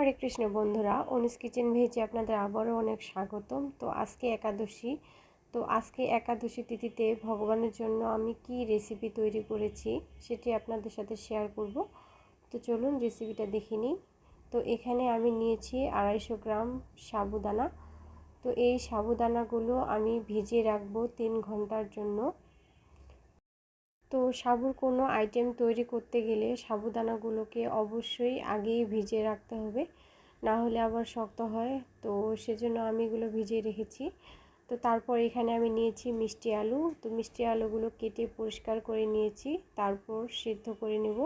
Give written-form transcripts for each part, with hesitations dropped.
হরে কৃষ্ণ বন্ধুরা, অনুস কিচেন ভেজে আপনাদের আবারও অনেক স্বাগতম। তো আজকে একাদশী। তো আজকে একাদশী তিথিতে ভগবানের জন্য আমি কি রেসিপি তৈরি করেছি সেটি আপনাদের সাথে শেয়ার করব। তো চলুন রেসিপিটা দেখে নিই। তো এখানে আমি নিয়েছি 250 গ্রাম সাবুদানা। তো এই সাবুদানাগুলো আমি ভিজিয়ে রাখবো 3 ঘন্টার জন্য। তো সাবুর কোনো আইটেম তৈরি করতে গেলে সাবুদানাগুলোকে অবশ্যই আগেই ভিজিয়ে রাখতে হবে, না হলে আবার শক্ত হয়। তো সেজন্য আমি এগুলো ভিজিয়ে রেখেছি। তো তারপর এখানে আমি নিয়েছি মিষ্টি আলু। তো মিষ্টি আলুগুলো কেটে পরিষ্কার করে নিয়েছি, তারপর সিদ্ধ করে নেব।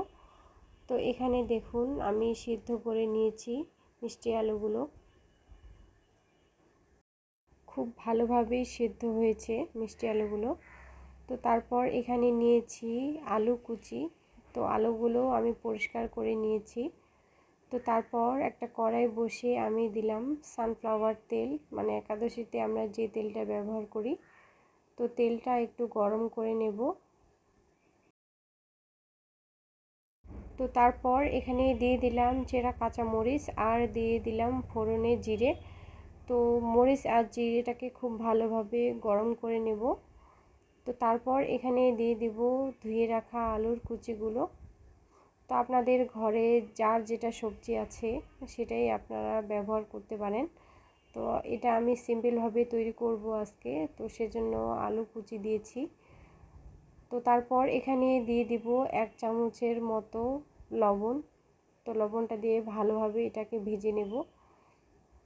তো এখানে দেখুন আমি সিদ্ধ করে নিয়েছি মিষ্টি আলুগুলো, খুব ভালোভাবেই সিদ্ধ হয়েছে মিষ্টি আলুগুলো। তো তারপর এখানে নিয়েছি আলু কুচি। তো আলুগুলো আমি পরিষ্কার করে নিয়েছি। তো তারপর একটা কড়াই বসিয়ে আমি দিলাম সানফ্লাওয়ার তেল, মানে একাদশীতে আমরা যে তেলটা ব্যবহার করি। তো তেলটা একটু গরম করে নেব। তো তারপর এখানে দিয়ে দিলাম চেরা কাঁচা মরিচ আর দিয়ে দিলাম ফোড়নে জিরে। তো মরিচ আর জিরেটাকে খুব ভালোভাবে গরম করে নেব। তো তারপর এখানে দিয়ে দিব ধুয়ে রাখা আলুর কুচিগুলো। তো আপনাদের ঘরে যার যেটা সবজি আছে সেটাই আপনারা ব্যবহার করতে পারেন। তো এটা আমি সিম্পলভাবে তৈরি করব আজকে, তো সেজন্য আলু কুচি দিয়েছি। তো তারপর এখানে দিয়ে দিব 1 চামচের মতো লবণ। তো লবণটা দিয়ে ভালোভাবে এটাকে ভেজে নেব।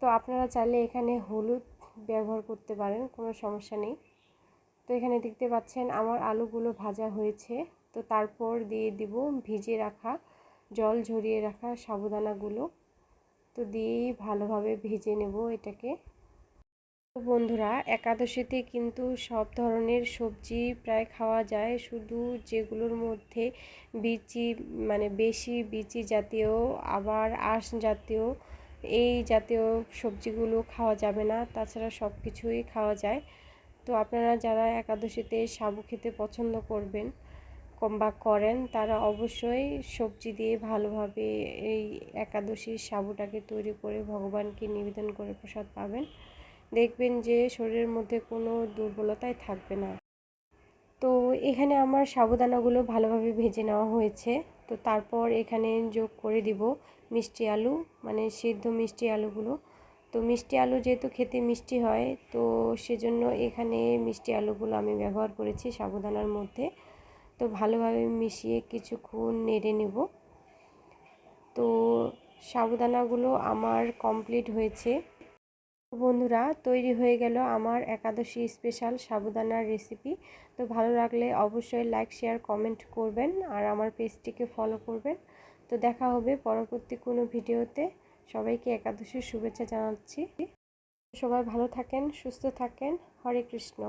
তো আপনারা চাইলে এখানে হলুদ ব্যবহার করতে পারেন, কোনো সমস্যা নেই। তো এখানে দেখতে পাচ্ছেন আমার আলুগুলো ভাজা হয়েছে। তো তারপর দিয়ে দিব ভিজিয়ে রাখা, জল ঝরিয়ে রাখা সাবুদানাগুলো। তো দিয়েই ভালোভাবে ভেজে নেব এটাকে। তো বন্ধুরা, একাদশীতে কিন্তু সব ধরনের সবজি প্রায় খাওয়া যায়, শুধু যেগুলোর মধ্যে বিচি, মানে বেশি বিচি জাতীয় আবার আঁশ জাতীয় এই জাতীয় সবজিগুলো খাওয়া যাবে না, তাছাড়া সব কিছুই খাওয়া যায়। তো আপনারা যারা একাদশীতে সাবু খেতে পছন্দ করবেন বা করেন, তারা অবশ্যই সবজি দিয়ে ভালোভাবে এই একাদশীর সাবুটাকে তৈরি করে ভগবানকে নিবেদন করে প্রসাদ পাবেন। দেখবেন যে শরীরের মধ্যে কোনো দুর্বলতাই থাকবে না। তো এখানে আমার সাবুদানাগুলো ভালোভাবে ভেজে নেওয়া হয়েছে। তো তারপর এখানে যোগ করে দিব মিষ্টি আলু, মানে সিদ্ধ মিষ্টি আলুগুলো। তো মিষ্টি আলু যেহেতু খেতে মিষ্টি হয়, তো সেজন্য এখানে মিষ্টি আলুগুলো আমি ব্যবহার করেছি সাবুদানার মধ্যে। তো ভালোভাবে মিশিয়ে কিছুক্ষণ নেড়ে নেব। তো সাবুদানাগুলো আমার কমপ্লিট হয়েছে। বন্ধুরা, তৈরি হয়ে গেল আমার একাদশী স্পেশাল সাবুদানার রেসিপি। তো ভালো লাগলে অবশ্যই লাইক শেয়ার কমেন্ট করবেন আর আমার পেজটিকে ফলো করবেন। তো দেখা হবে পরবর্তী কোনো ভিডিওতে। সবাইকে একাদশীর শুভেচ্ছা জানাচ্ছি। সবাই ভালো থাকেন, সুস্থ থাকেন। হরে কৃষ্ণ।